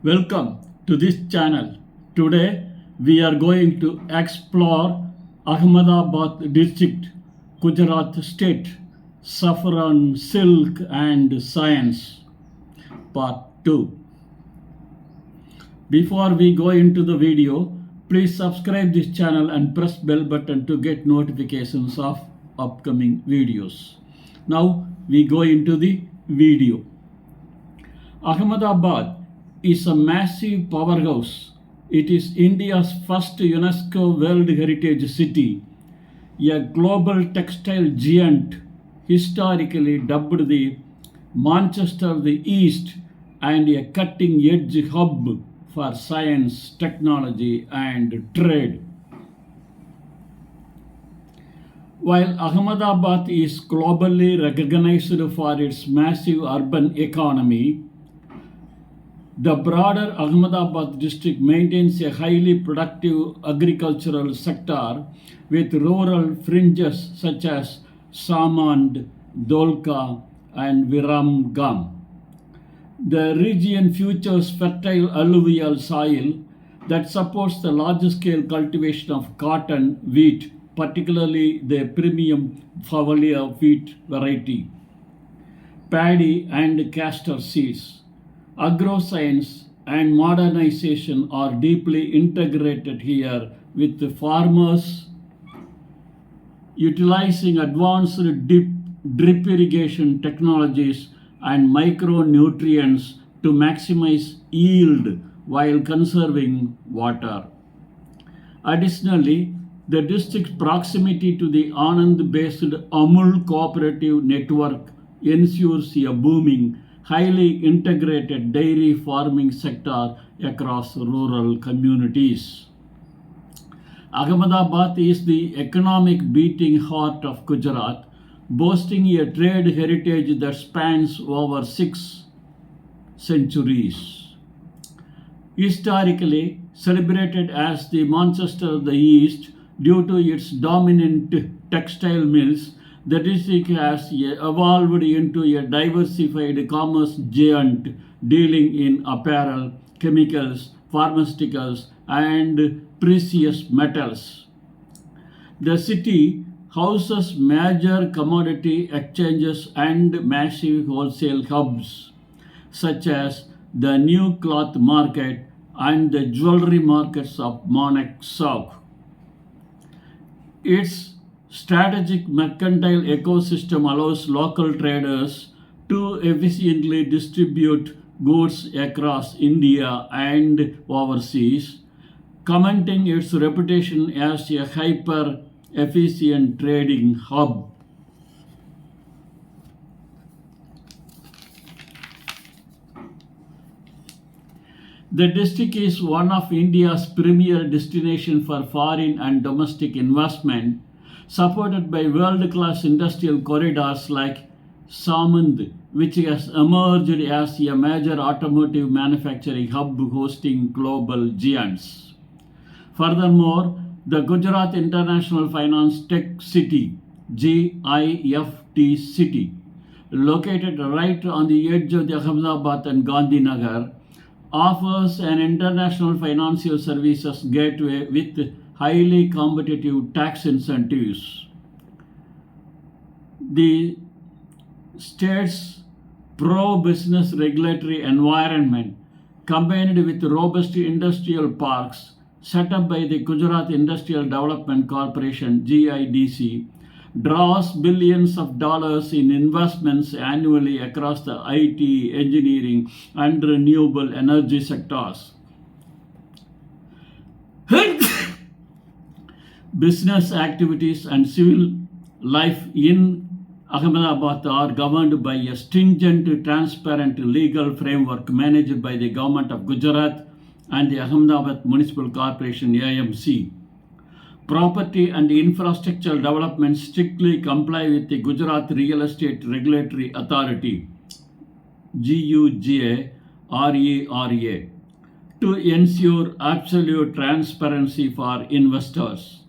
Welcome to this channel. Today we are going to explore Ahmedabad District, Gujarat State, Saffron, Silk and Science, Part 2. Before we go into the video, please subscribe this channel and press bell button to get notifications of upcoming videos. Now we go into the video. Ahmedabad is a massive powerhouse. It is India's first UNESCO World Heritage City, a global textile giant, historically dubbed the Manchester of the East, and a cutting edge hub for science, technology, and trade. While Ahmedabad is globally recognized for its massive urban economy, the broader Ahmedabad district maintains a highly productive agricultural sector with rural fringes such as Samand, Dolka, and Viramgam. The region features fertile alluvial soil that supports the large-scale cultivation of cotton, wheat, particularly the premium Favalia wheat variety, paddy and castor seeds. Agroscience and modernization are deeply integrated here, with the farmers utilizing advanced drip irrigation technologies and micronutrients to maximize yield while conserving water. Additionally, the district's proximity to the Anand-based Amul cooperative network ensures a booming, highly integrated dairy farming sector across rural communities. Ahmedabad is the economic beating heart of Gujarat, boasting a trade heritage that spans over 6 centuries. Historically celebrated as the Manchester of the East due to its dominant textile mills, the district has evolved into a diversified commerce giant dealing in apparel, chemicals, pharmaceuticals, and precious metals. The city houses major commodity exchanges and massive wholesale hubs, such as the New Cloth Market and the jewelry markets of Monak Souk. Its strategic mercantile ecosystem allows local traders to efficiently distribute goods across India and overseas, cementing its reputation as a hyper efficient trading hub. The district is one of India's premier destinations for foreign and domestic investment, supported by world-class industrial corridors like Samand, which has emerged as a major automotive manufacturing hub hosting global giants. Furthermore, the Gujarat International Finance Tech City, GIFT City, located right on the edge of the Ahmedabad and Gandhinagar, offers an international financial services gateway with highly competitive tax incentives. The state's pro-business regulatory environment, combined with robust industrial parks set up by the Gujarat Industrial Development Corporation (GIDC), draws billions of dollars in investments annually across the IT, engineering, and renewable energy sectors. Business activities and civil life in Ahmedabad are governed by a stringent, transparent legal framework managed by the Government of Gujarat and the Ahmedabad Municipal Corporation (AMC). Property and infrastructure development strictly comply with the Gujarat Real Estate Regulatory Authority (GUGA) to ensure absolute transparency for investors.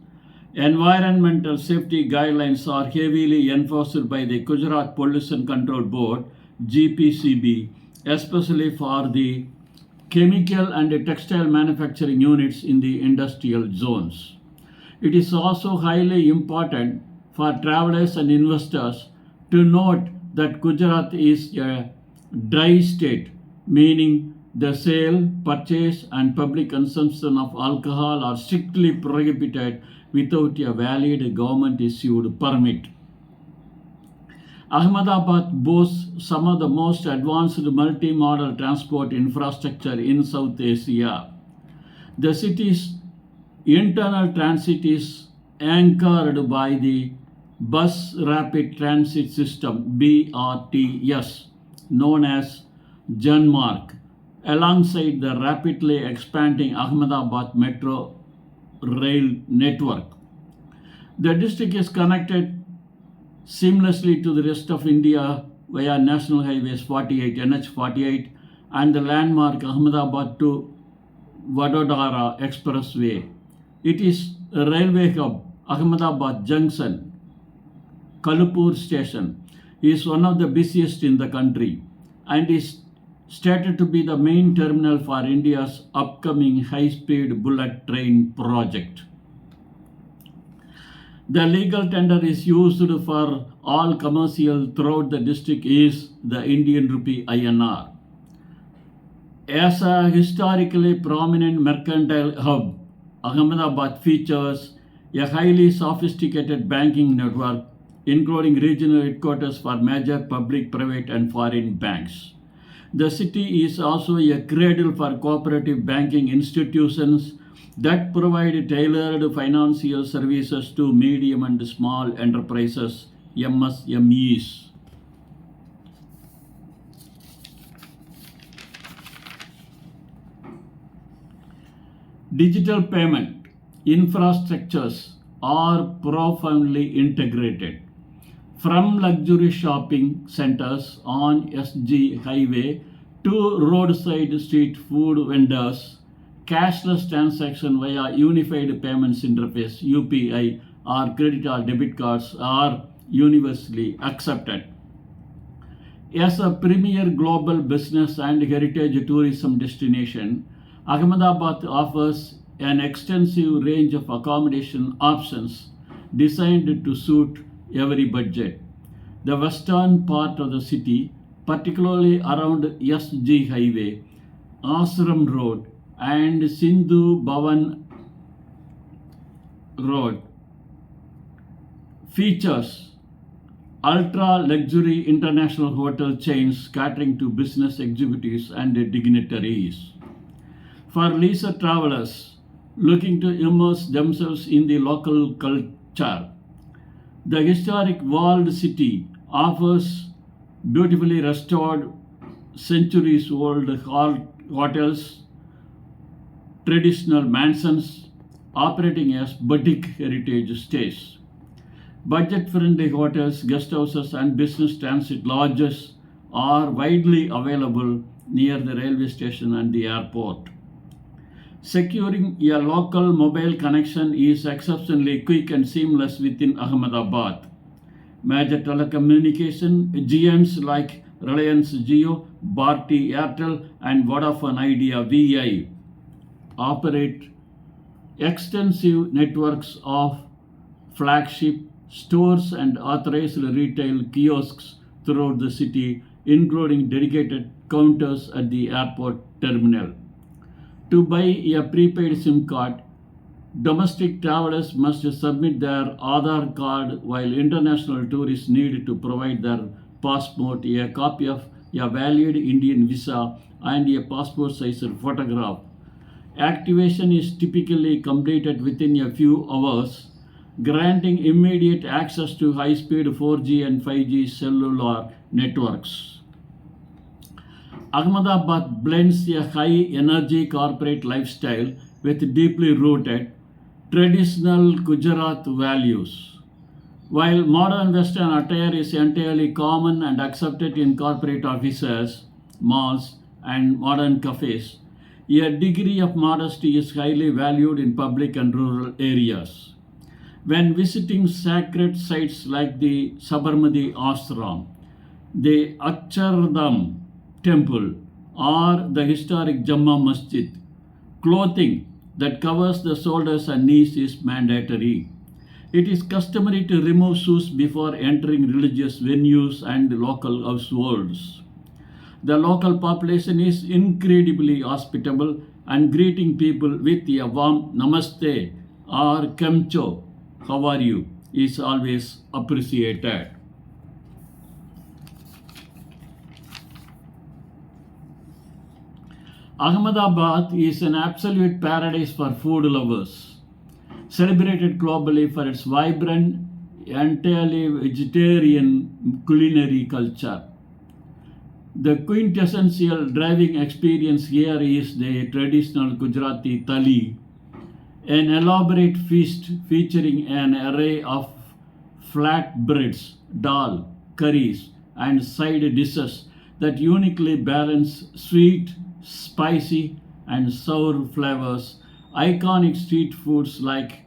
Environmental safety guidelines are heavily enforced by the Gujarat Pollution Control Board (GPCB), especially for the chemical and textile manufacturing units in the industrial zones. It is also highly important for travelers and investors to note that Gujarat is a dry state, meaning the sale, purchase, and public consumption of alcohol are strictly prohibited without a valid government issued permit. Ahmedabad boasts some of the most advanced multimodal transport infrastructure in South Asia. The city's internal transit is anchored by the Bus Rapid Transit System BRTS, known as Janmark, alongside the rapidly expanding Ahmedabad Metro rail network. The district is connected seamlessly to the rest of India via National Highways 48, NH48, and the landmark Ahmedabad to Vadodara Expressway. It is a railway hub. Ahmedabad Junction, Kalupur Station, is one of the busiest in the country and is stated to be the main terminal for India's upcoming high-speed bullet train project. The legal tender is used for all commercial throughout the district is the Indian rupee INR. As a historically prominent mercantile hub, Ahmedabad features a highly sophisticated banking network, including regional headquarters for major public, private, and foreign banks. The city is also a cradle for cooperative banking institutions that provide tailored financial services to medium and small enterprises, MSMEs. Digital payment infrastructures are profoundly integrated. From luxury shopping centers on SG Highway to roadside street food vendors, cashless transaction via Unified Payments Interface UPI or credit or debit cards are universally accepted. As a premier global business and heritage tourism destination, Ahmedabad offers an extensive range of accommodation options designed to suit every budget. The western part of the city, particularly around SG Highway, Ashram Road, and Sindhu Bhavan Road, features ultra luxury international hotel chains catering to business executives and dignitaries. For leisure travelers looking to immerse themselves in the local culture, the historic walled city offers beautifully restored centuries old hotels, traditional mansions operating as boutique heritage stays. Budget friendly hotels, guest houses, and business transit lodges are widely available near the railway station and the airport. Securing a local mobile connection is exceptionally quick and seamless within Ahmedabad. Major telecommunication giants like Reliance Jio, Bharti Airtel, and Vodafone Idea VI operate extensive networks of flagship stores and authorized retail kiosks throughout the city, including dedicated counters at the airport terminal. To buy a prepaid SIM card, domestic travelers must submit their Aadhaar card, while international tourists need to provide their passport, a copy of a valid Indian visa, and a passport sized photograph. Activation is typically completed within a few hours, granting immediate access to high speed 4G and 5G cellular networks. Ahmedabad blends a high energy corporate lifestyle with deeply rooted traditional Gujarat values. While modern Western attire is entirely common and accepted in corporate offices, malls, and modern cafes, a degree of modesty is highly valued in public and rural areas. When visiting sacred sites like the Sabarmati Ashram, the Akshardham temple, or the historic Jama Masjid. Clothing that covers the shoulders and knees is mandatory. It is customary to remove shoes before entering religious venues and local households. The local population is incredibly hospitable and greeting people with a warm namaste or kemcho, how are you, is always appreciated. Ahmedabad is an absolute paradise for food lovers, celebrated globally for its vibrant, entirely vegetarian culinary culture. The quintessential driving experience here is the traditional Gujarati thali, an elaborate feast featuring an array of flatbreads, dal, curries, and side dishes that uniquely balance sweet, spicy, and sour flavors. Iconic street foods like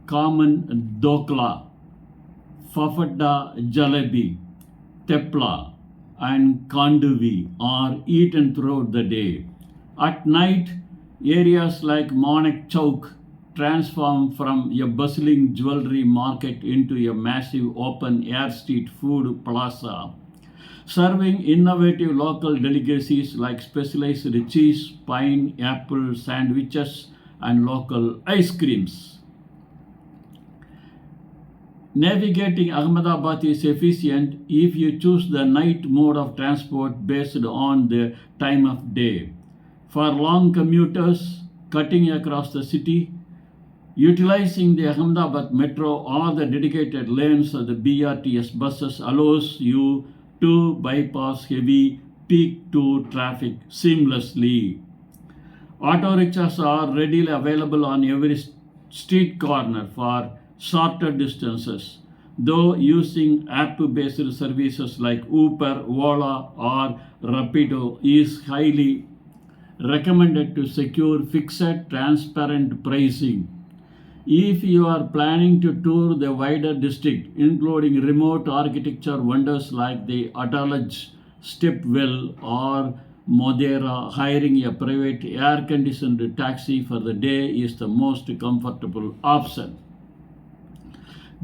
common dokla, fafada jalebi, tepla, and kandvi are eaten throughout the day. At night, areas like Manek Chowk transform from a bustling jewelry market into a massive open air street food plaza, serving innovative local delicacies like specialized cheese, pineapple sandwiches, and local ice creams. Navigating Ahmedabad is efficient if you choose the night mode of transport based on the time of day. For long commuters cutting across the city, utilizing the Ahmedabad metro or the dedicated lanes of the BRTS buses allows you to bypass heavy peak to traffic seamlessly. Auto rickshaws are readily available on every street corner for shorter distances, though using app-based services like Uber, Ola, or Rapido is highly recommended to secure fixed, transparent pricing. If you are planning to tour the wider district, including remote architecture wonders like the Adalaj Stepwell or Modera, hiring a private air-conditioned taxi for the day is the most comfortable option.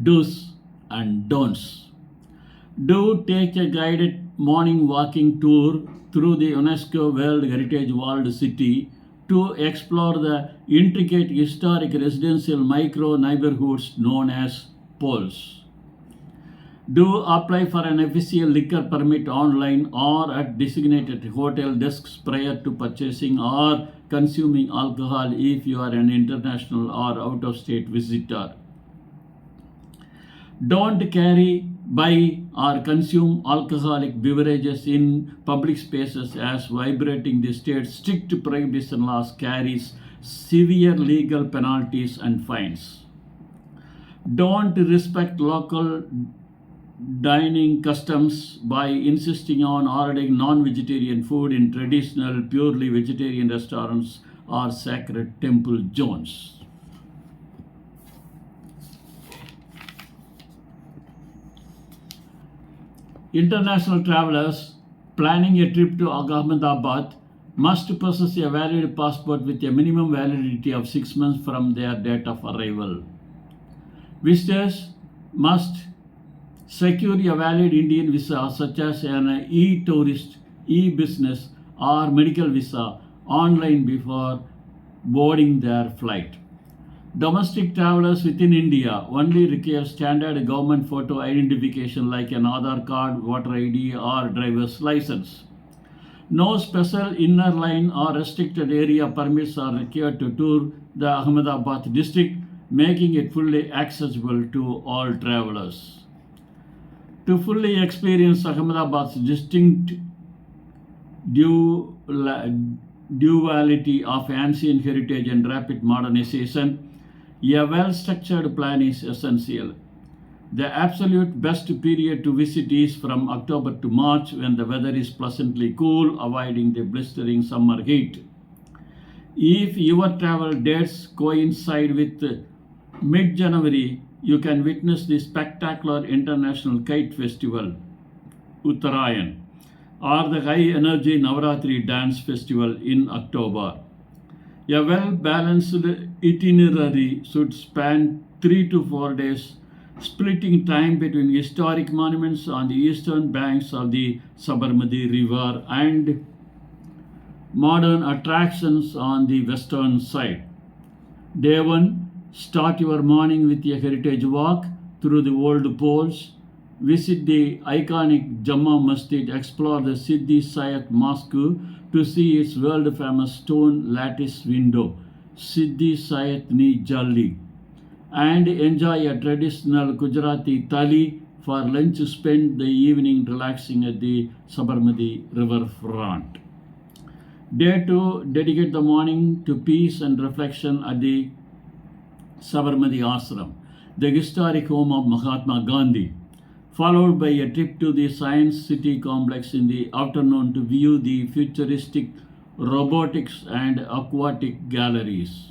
Do's and don'ts. Do take a guided morning walking tour through the UNESCO World Heritage Walled City to explore the intricate historic residential micro neighborhoods known as poles. Do apply for an official liquor permit online or at designated hotel desks prior to purchasing or consuming alcohol if you are an international or out of state visitor. Don't carry, buy, or consume alcoholic beverages in public spaces as vibrating the state's strict prohibition laws carries severe legal penalties and fines. Don't respect local dining customs by insisting on ordering non-vegetarian food in traditional purely vegetarian restaurants or sacred temple zones. International travelers planning a trip to Ahmedabad must possess a valid passport with a minimum validity of 6 months from their date of arrival. Visitors must secure a valid Indian visa such as an e-tourist, e-business or medical visa online before boarding their flight. Domestic travelers within India only require standard government photo identification like an Aadhaar card, voter ID, or driver's license. No special inner line or restricted area permits are required to tour the Ahmedabad district, making it fully accessible to all travelers. To fully experience Ahmedabad's distinct duality of ancient heritage and rapid modernization, a well-structured plan is essential. The absolute best period to visit is from October to March when the weather is pleasantly cool, avoiding the blistering summer heat. If your travel dates coincide with mid-January, you can witness the spectacular International Kite Festival, Uttarayan, or the high energy Navaratri dance festival in October. A well balanced itinerary should span 3 to 4 days, splitting time between historic monuments on the eastern banks of the Sabarmati River and modern attractions on the western side. Day 1, start your morning with a heritage walk through the old poles. Visit the iconic Jama Masjid, explore the Siddhi Sayat Mosque to see its world famous stone lattice window, Siddhi Sayat Ni Jalli, and enjoy a traditional Gujarati thali for lunch. Spend the evening relaxing at the Sabarmati riverfront. Day 2, dedicate the morning to peace and reflection at the Sabarmati Ashram, the historic home of Mahatma Gandhi, followed by a trip to the Science City complex in the afternoon to view the futuristic robotics and aquatic galleries.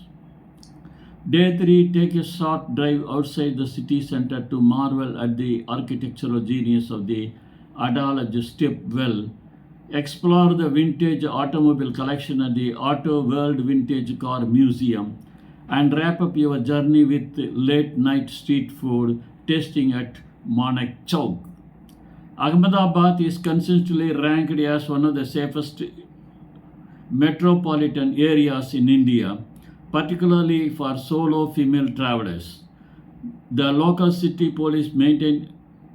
Day 3, take a short drive outside the city center to marvel at the architectural genius of the Adalaj step well. Explore the vintage automobile collection at the Auto World Vintage Car Museum and wrap up your journey with late night street food tasting at Manek Chowk. Ahmedabad is consistently ranked as one of the safest metropolitan areas in India, particularly for solo female travelers. The local city police maintain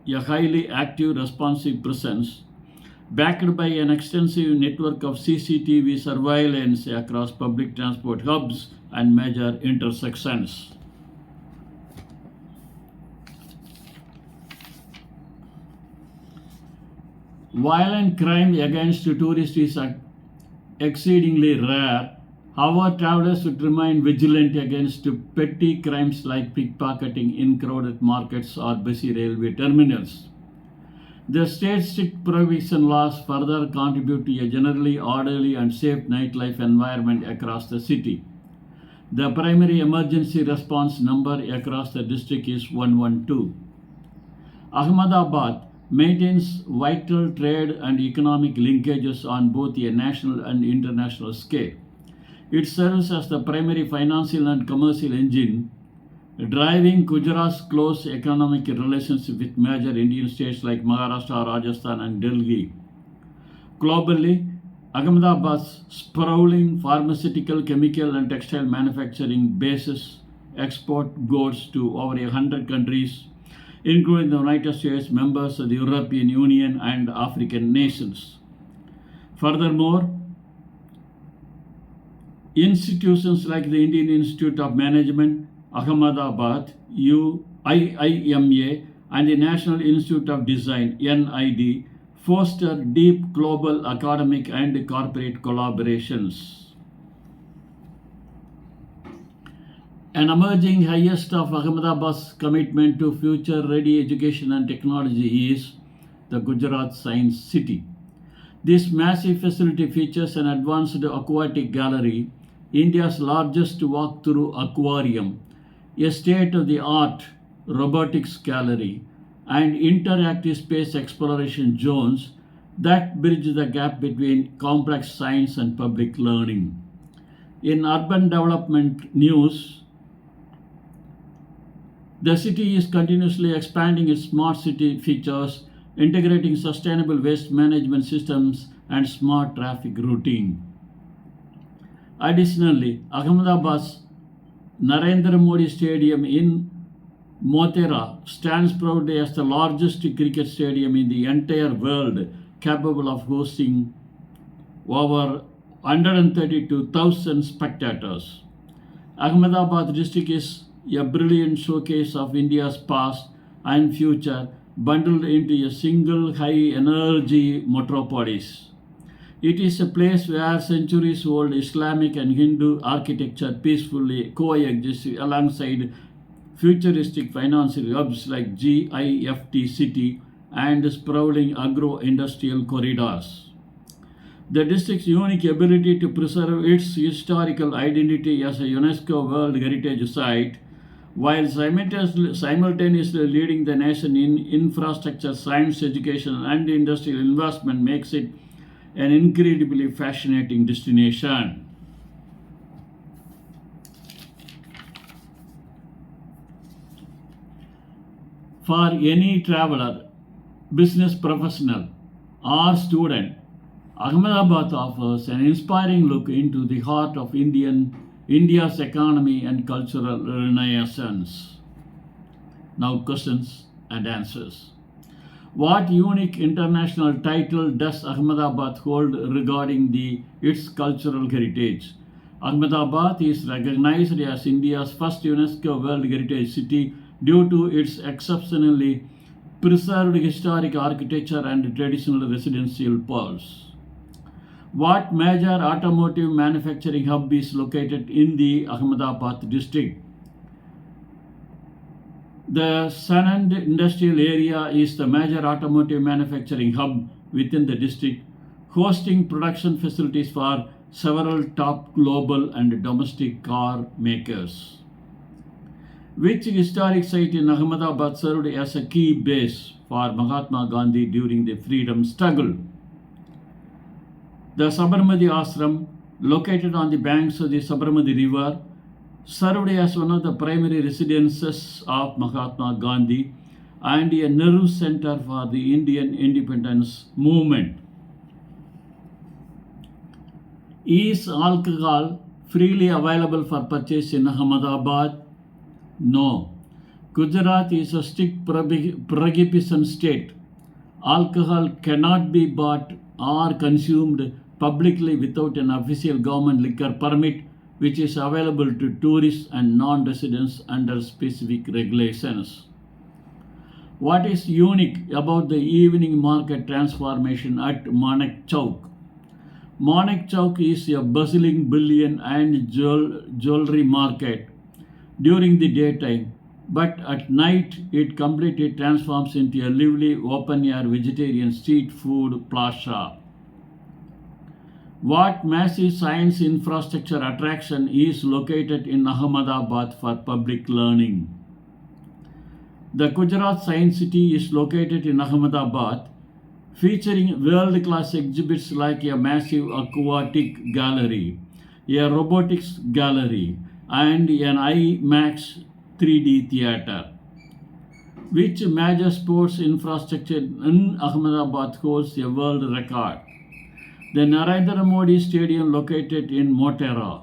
a highly active, responsive presence, backed by an extensive network of CCTV surveillance across public transport hubs and major intersections. Violent crime against tourists is exceedingly rare. However, travelers should remain vigilant against petty crimes like pickpocketing in crowded markets or busy railway terminals. The state's strict prohibition laws further contribute to a generally orderly and safe nightlife environment across the city. The primary emergency response number across the district is 112. Ahmedabad maintains vital trade and economic linkages on both a national and international scale. It serves as the primary financial and commercial engine, driving Gujarat's close economic relationship with major Indian states like Maharashtra, Rajasthan, and Delhi. Globally, Ahmedabad's sprawling pharmaceutical, chemical, and textile manufacturing bases export goods to over 100 countries, including the United States, members of the European Union, and African nations. Furthermore, institutions like the Indian Institute of Management, Ahmedabad, IIMA, and the National Institute of Design, NID, foster deep global academic and corporate collaborations. An emerging highest of Ahmedabad's commitment to future-ready education and technology is the Gujarat Science City. This massive facility features an advanced aquatic gallery, India's largest walk-through aquarium, a state-of-the-art robotics gallery, and interactive space exploration zones that bridge the gap between complex science and public learning. In urban development news, the city is continuously expanding its smart city features, integrating sustainable waste management systems and smart traffic routing. Additionally, Ahmedabad's Narendra Modi Stadium in Motera stands proudly as the largest cricket stadium in the entire world, capable of hosting over 132,000 spectators. Ahmedabad district is a brilliant showcase of India's past and future bundled into a single high-energy metropolis. It is a place where centuries-old Islamic and Hindu architecture peacefully coexist alongside futuristic financial hubs like GIFT City and sprawling agro-industrial corridors. The district's unique ability to preserve its historical identity as a UNESCO World Heritage Site, while simultaneously leading the nation in infrastructure, science, education, and industrial investment, makes it an incredibly fascinating destination. For any traveler, business professional, or student, Ahmedabad offers an inspiring look into the heart of India's economy and cultural renaissance. Now, questions and answers. What unique international title does Ahmedabad hold regarding its cultural heritage? Ahmedabad is recognized as India's first UNESCO World Heritage City due to its exceptionally preserved historic architecture and traditional residential pearls. What major automotive manufacturing hub is located in the Ahmedabad district? The Sanand industrial area is the major automotive manufacturing hub within the district, hosting production facilities for several top global and domestic car makers. Which historic site in Ahmedabad served as a key base for Mahatma Gandhi during the freedom struggle? The Sabarmati Ashram, located on the banks of the Sabarmati River, served as one of the primary residences of Mahatma Gandhi and a nerve center for the Indian independence movement. Is alcohol freely available for purchase in Ahmedabad? No. Gujarat is a strict prohibition state. Alcohol cannot be bought or consumed publicly without an official government liquor permit, which is available to tourists and non-residents under specific regulations. What is unique about the evening market transformation at Manek Chowk? Manek Chowk is a bustling bullion and jewelry market during the daytime, but at night it completely transforms into a lively open-air vegetarian street food plaza. What massive science infrastructure attraction is located in Ahmedabad for public learning? The Gujarat Science City is located in Ahmedabad, featuring world-class exhibits like a massive aquatic gallery, a robotics gallery, and an IMAX 3D theater. Which major sports infrastructure in Ahmedabad holds a world record? The Narendra Modi Stadium, located in Motera,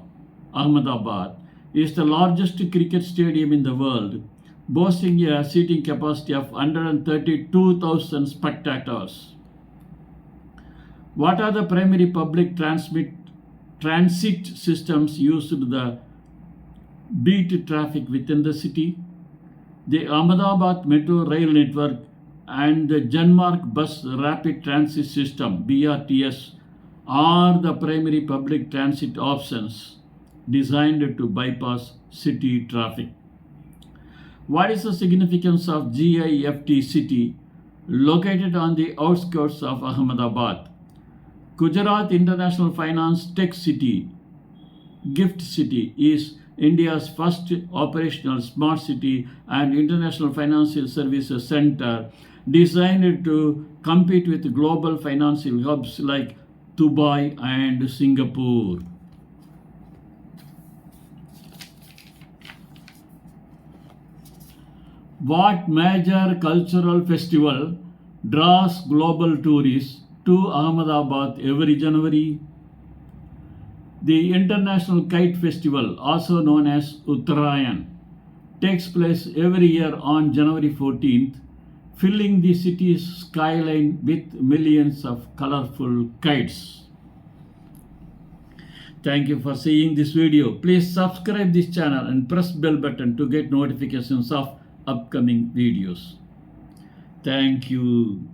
Ahmedabad, is the largest cricket stadium in the world, boasting a seating capacity of 132,000 spectators. What are the primary public transit systems used to the beat traffic within the city? The Ahmedabad Metro Rail Network and the Janmark Bus Rapid Transit System (BRTS) are the primary public transit options designed to bypass city traffic. What is the significance of GIFT City, located on the outskirts of Ahmedabad? Gujarat International Finance Tech City, GIFT City, is India's first operational smart city and international financial services center designed to compete with global financial hubs like Dubai and Singapore. What major cultural festival draws global tourists to Ahmedabad every January? The International Kite Festival, also known as Uttarayan, takes place every year on January 14th, filling the city's skyline with millions of colorful kites. Thank you for seeing this video. Please subscribe this channel and press bell button to get notifications of upcoming videos. Thank you.